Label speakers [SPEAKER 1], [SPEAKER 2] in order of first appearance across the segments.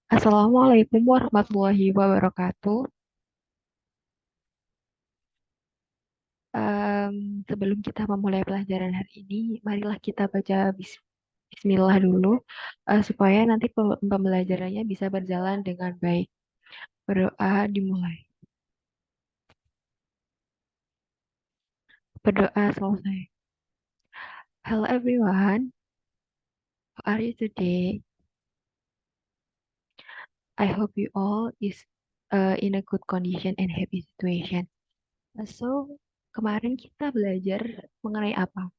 [SPEAKER 1] Assalamualaikum warahmatullahi wabarakatuh. Sebelum kita memulai pelajaran hari ini, marilah kita baca Bismillah dulu, supaya nanti pembelajarannya bisa berjalan dengan baik. Berdoa dimulai. Berdoa selesai. Hello everyone, how are you today? I hope you all is in a good condition and happy situation. So, kemarin kita belajar mengenai apa?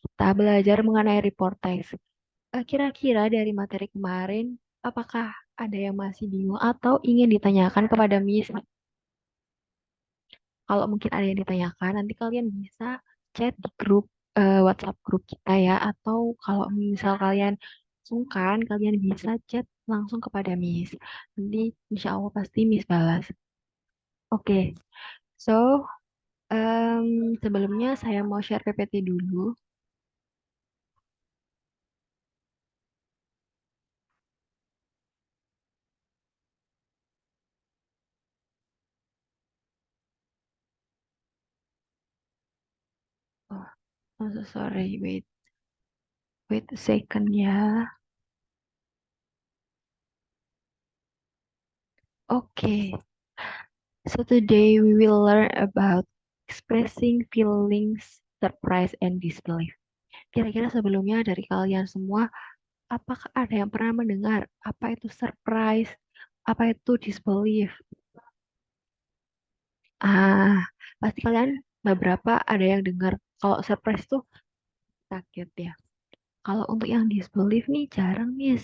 [SPEAKER 1] Kita belajar mengenai report text. Kira-kira dari materi kemarin, apakah ada yang masih bingung atau ingin ditanyakan kepada Miss? Kalau mungkin ada yang ditanyakan, nanti kalian bisa chat di grup WhatsApp grup kita ya. Atau kalau misal kalian sungkan, kalian bisa chat langsung kepada Miss. Nanti insya Allah pasti Miss balas. Oke, so sebelumnya saya mau share PPT dulu. Oh, I'm so sorry. Wait a second ya. Oke. So today we will learn about expressing feelings, surprise, and disbelief. Kira-kira sebelumnya dari kalian semua, apakah ada yang pernah mendengar apa itu surprise, apa itu disbelief? Ah, pasti kalian beberapa ada yang dengar. Kalau surprise tuh kaget ya. Kalau untuk yang disbelief nih jarang nih.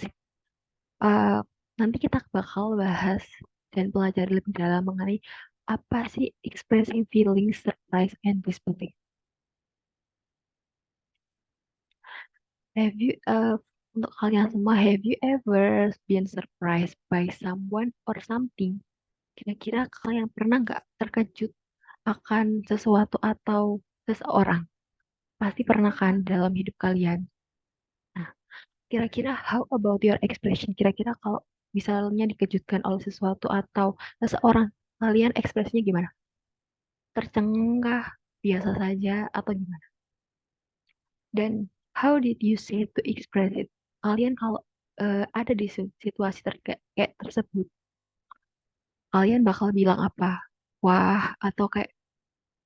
[SPEAKER 1] Eh, Nanti kita bakal bahas dan pelajari lebih dalam mengenai apa sih expressing feelings, surprise, and disbelief. Have you, untuk kalian semua, have you ever been surprised by someone or something? Kira-kira kalian pernah nggak terkejut akan sesuatu atau seseorang? Pasti pernah kan dalam hidup kalian. Nah, kira-kira how about your expression? Kira-kira kalau misalnya dikejutkan oleh sesuatu atau seseorang, kalian ekspresinya gimana? Tercengang, biasa saja, atau gimana? Dan how did you say to express it? Kalian kalau ada di situasi kayak tersebut, kalian bakal bilang apa? Wah, atau kayak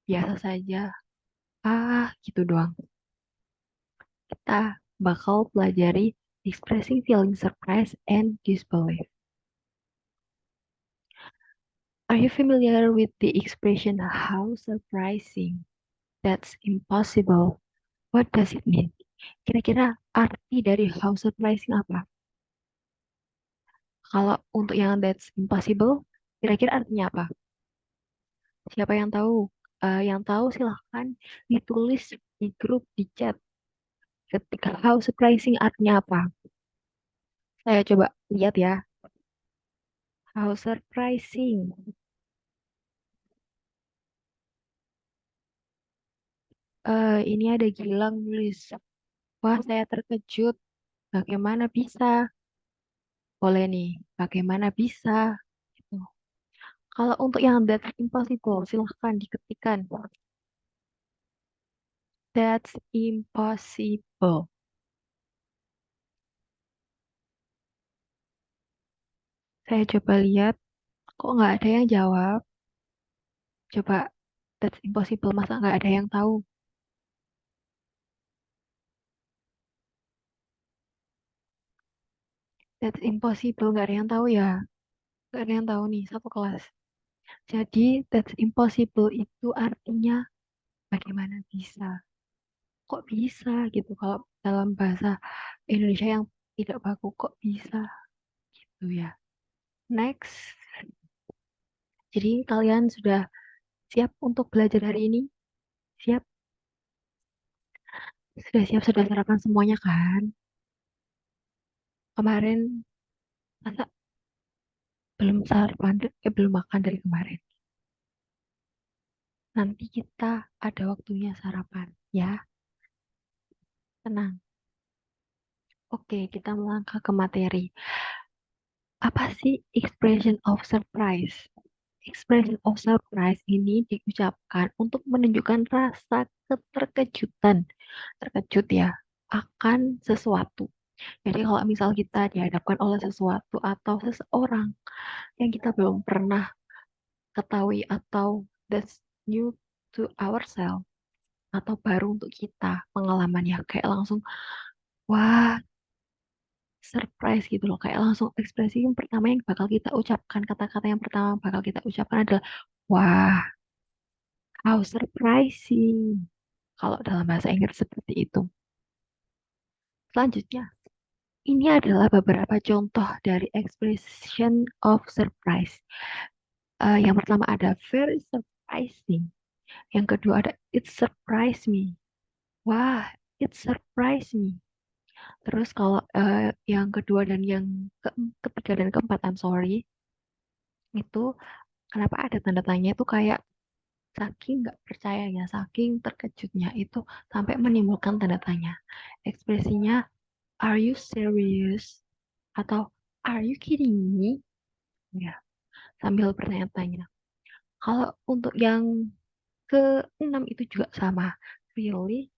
[SPEAKER 1] biasa saja. Ah, gitu doang. Kita bakal pelajari expressing feeling surprise and disbelief. Are you familiar with the expression how surprising? That's impossible. What does it mean? Kira-kira arti dari how surprising apa? Kalau untuk yang that's impossible, kira-kira artinya apa? Siapa yang tahu? Yang tahu silahkan ditulis di grup di chat. Ketika how surprising artinya apa? Saya coba lihat ya. How surprising. Ini ada Gilang nulis. Wah, saya terkejut. Bagaimana bisa? Boleh nih. Bagaimana bisa? Gitu. Kalau untuk yang that's impossible, silahkan diketikkan. That's impossible. Saya coba lihat. Kok nggak ada yang jawab? Coba, that's impossible. Masa nggak ada yang tahu? That's impossible. Nggak ada yang tahu ya? Nggak ada yang tahu nih, satu kelas. Jadi, that's impossible itu artinya bagaimana bisa? Kok bisa gitu? Kalau dalam bahasa Indonesia yang tidak baku, kok bisa gitu ya? Next. Jadi, kalian sudah siap untuk belajar hari ini? Siap? Sudah siap, sudah sarapan semuanya kan? Kemarin, masa belum sarapan, belum makan dari kemarin? Nanti kita ada waktunya sarapan, ya. Tenang. Oke, kita melangkah ke materi. Apa sih expression of surprise? Expression of surprise ini diucapkan untuk menunjukkan rasa keterkejutan, terkejut ya, akan sesuatu. Jadi kalau misal kita dihadapkan oleh sesuatu atau seseorang yang kita belum pernah ketahui atau that's new to ourselves atau baru untuk kita pengalamannya kayak langsung wah surprise gitu loh kayak langsung ekspresi yang pertama yang bakal kita ucapkan kata-kata yang pertama bakal kita ucapkan adalah wah how surprising kalau dalam bahasa Inggris seperti itu. Selanjutnya ini adalah beberapa contoh dari expression of surprise. Yang pertama ada very surprising. Yang kedua ada it surprised me. Wah, it surprised me. Terus kalau yang kedua dan yang ketiga dan keempat, I'm sorry, itu kenapa ada tanda tanya itu kayak saking nggak percayanya, saking terkejutnya itu sampai menimbulkan tanda tanya. Ekspresinya, are you serious? Atau are you kidding me? Ya, sambil bertanya-tanya. Kalau untuk yang keenam itu juga sama. Really?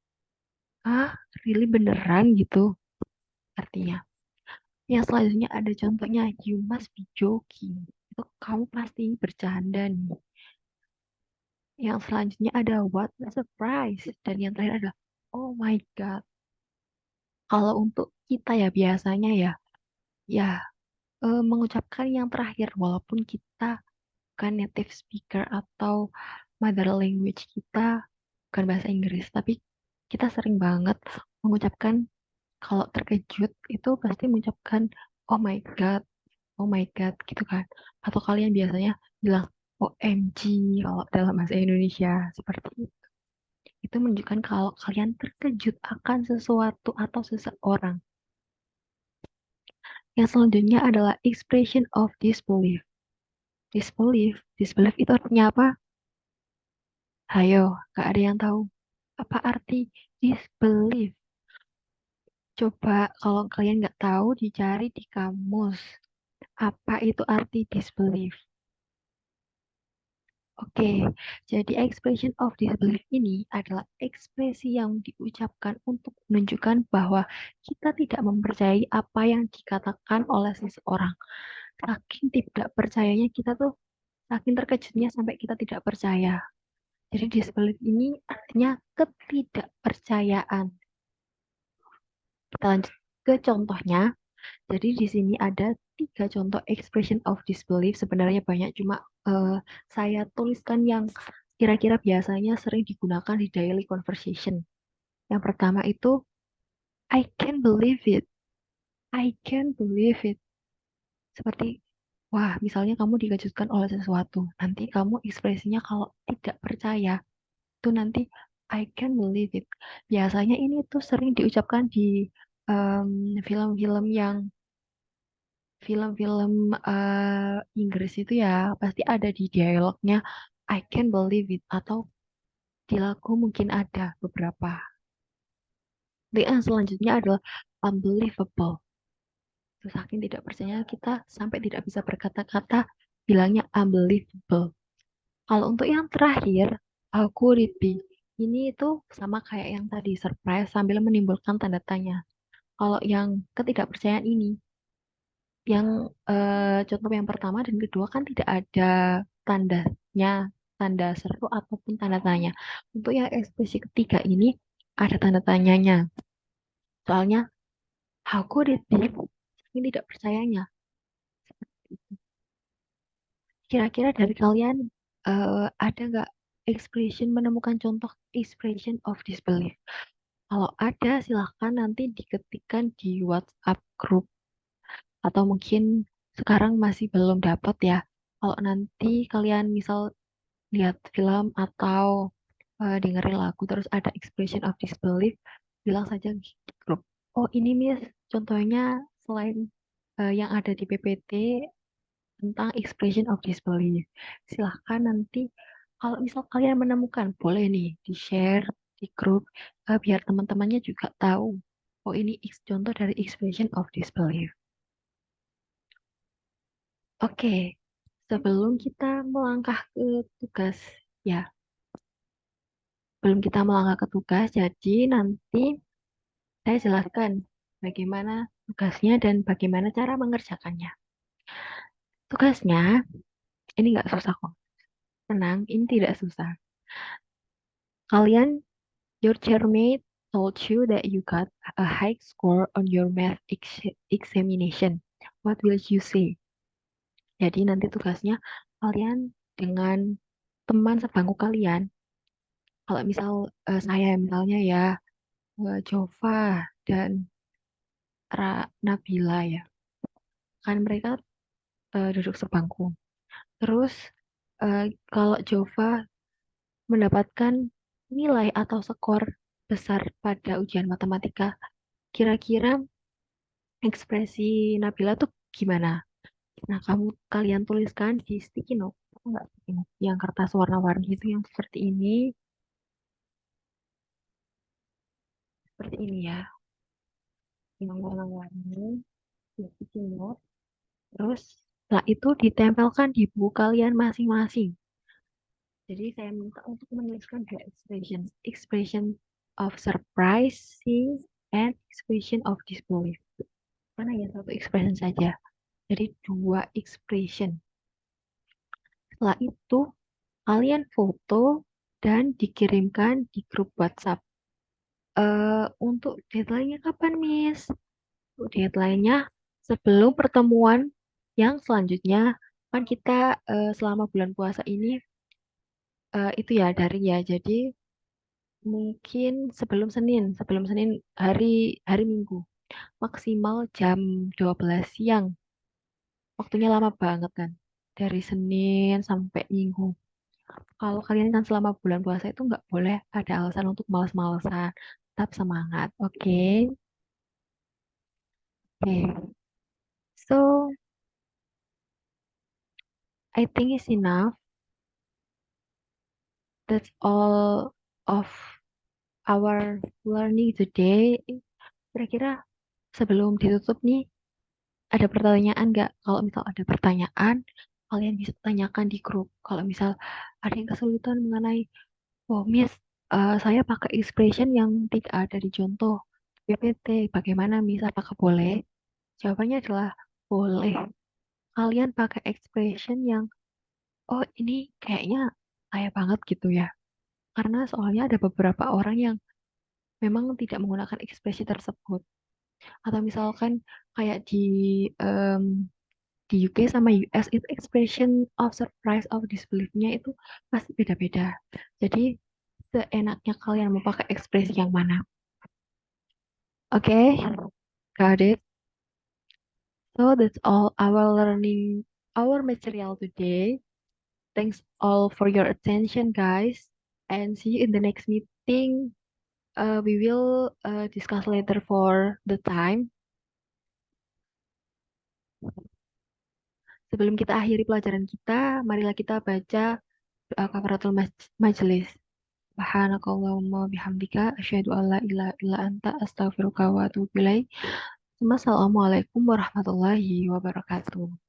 [SPEAKER 1] Ah, really beneran gitu artinya. Yang selanjutnya ada contohnya, you must be joking. Itu kamu pasti bercanda nih. Yang selanjutnya ada what a surprise. Dan yang terakhir ada oh my God. Kalau untuk kita ya biasanya ya mengucapkan yang terakhir walaupun kita bukan native speaker atau mother language kita bukan bahasa Inggris, tapi kita sering banget mengucapkan kalau terkejut itu pasti mengucapkan oh my God, oh my God gitu kan. Atau kalian biasanya bilang OMG kalau dalam bahasa Indonesia seperti itu. Itu menunjukkan kalau kalian terkejut akan sesuatu atau seseorang. Yang selanjutnya adalah expression of disbelief. Disbelief itu artinya apa? Hayo, gak ada yang tahu. Apa arti disbelief? Coba kalau kalian nggak tahu dicari di kamus. Apa itu arti disbelief? Oke, jadi expression of disbelief ini adalah ekspresi yang diucapkan untuk menunjukkan bahwa kita tidak mempercayai apa yang dikatakan oleh seseorang. Saking tidak percayanya kita tuh, saking terkejutnya sampai kita tidak percaya. Jadi disbelief ini artinya ketidakpercayaan. Kita lanjut ke contohnya. Jadi di sini ada tiga contoh expression of disbelief. Sebenarnya banyak, cuma saya tuliskan yang kira-kira biasanya sering digunakan di daily conversation. Yang pertama itu, I can't believe it. I can't believe it. Seperti, wah, misalnya kamu dikejutkan oleh sesuatu. Nanti kamu ekspresinya kalau tidak percaya, itu nanti I can't believe it. Biasanya ini tuh sering diucapkan di em, film-film yang film-film Inggris itu ya pasti ada di dialognya I can't believe it atau di lagu mungkin ada beberapa. Dan yang selanjutnya adalah unbelievable. Itu saking tidak percaya kita sampai tidak bisa berkata-kata bilangnya unbelievable. Kalau untuk yang terakhir, how could it be? Ini itu sama kayak yang tadi surprise sambil menimbulkan tanda tanya. Kalau yang ketidakpercayaan ini yang contoh yang pertama dan kedua kan tidak ada tandanya, tanda seru ataupun tanda tanya. Untuk yang ekspresi ketiga ini ada tanda tanyanya. Soalnya, how could it be? Ini tidak percayanya. Kira-kira dari kalian ada nggak expression menemukan contoh expression of disbelief? Kalau ada, silahkan nanti diketikkan di WhatsApp group atau mungkin sekarang masih belum dapat ya. Kalau nanti kalian misal lihat film atau dengerin lagu terus ada expression of disbelief, bilang saja di grup. Oh ini Miss, contohnya selain yang ada di PPT tentang expression of disbelief. Silahkan nanti kalau misal kalian menemukan, boleh nih di-share di grup biar teman-temannya juga tahu. Oh ini contoh dari expression of disbelief. Oke, sebelum kita melangkah ke tugas, ya, sebelum kita melangkah ke tugas, jadi nanti saya jelaskan bagaimana tugasnya dan bagaimana cara mengerjakannya. Tugasnya, ini nggak susah kok. Tenang, ini tidak susah. Kalian, your chairmate told you that you got a high score on your math examination. What will you say? Jadi nanti tugasnya kalian dengan teman sebangku kalian. Kalau misal saya misalnya ya Jova dan Nabila ya, kan mereka duduk sebangku. Terus eh, kalau Jova mendapatkan nilai atau skor besar pada ujian matematika, kira-kira ekspresi Nabila tuh gimana? Nah, kalian tuliskan di sticky note. Apa enggak sticky note? Yang kertas warna-warni itu yang seperti ini ya, yang warna-warni di sticky note. Terus setelah itu ditempelkan di buku kalian masing-masing. Jadi saya minta untuk menuliskan dua expression, expression of surprise and expression of disbelief. Mana ya satu expression saja. Jadi dua expression. Setelah itu kalian foto dan dikirimkan di grup WhatsApp. Untuk deadline-nya kapan, Miss? Untuk deadline-nya sebelum pertemuan yang selanjutnya. Kan kita selama bulan puasa ini itu ya daring ya. Jadi mungkin sebelum Senin hari hari Minggu. Maksimal jam 12 siang. Waktunya lama banget kan. Dari Senin sampai Minggu. Kalau kalian kan selama bulan puasa itu nggak boleh ada alasan untuk malas-malasan. Tetap semangat, oke? Oke. So, I think it's enough. That's all of our learning today. Kira-kira sebelum ditutup nih, ada pertanyaan nggak? Kalau misal ada pertanyaan, kalian bisa tanyakan di grup. Kalau misal ada yang kesulitan mengenai, oh Miss, saya pakai expression yang tidak ada di contoh PPT, bagaimana Miss? Apakah boleh? Jawabannya adalah boleh. Kalian pakai expression yang, oh ini kayaknya saya banget gitu ya. Karena soalnya ada beberapa orang yang memang tidak menggunakan ekspresi tersebut. Atau misalkan kayak em, di UK sama US itu expression of surprise of disbelief-nya itu pasti beda-beda. Jadi seenaknya kalian mau pakai ekspresi yang mana. Oke, got it. So that's all our learning, our material today. Thanks all for your attention, guys, and see you in the next meeting. We will discuss later for the time. Sebelum kita akhiri pelajaran kita, marilah kita baca doa kafaratul majelis. Subhanakallahumma bihamdika asyhadu an la ilaha illa anta astaghfiruka wa atubu ilaik. Wassalamualaikum warahmatullahi wabarakatuh.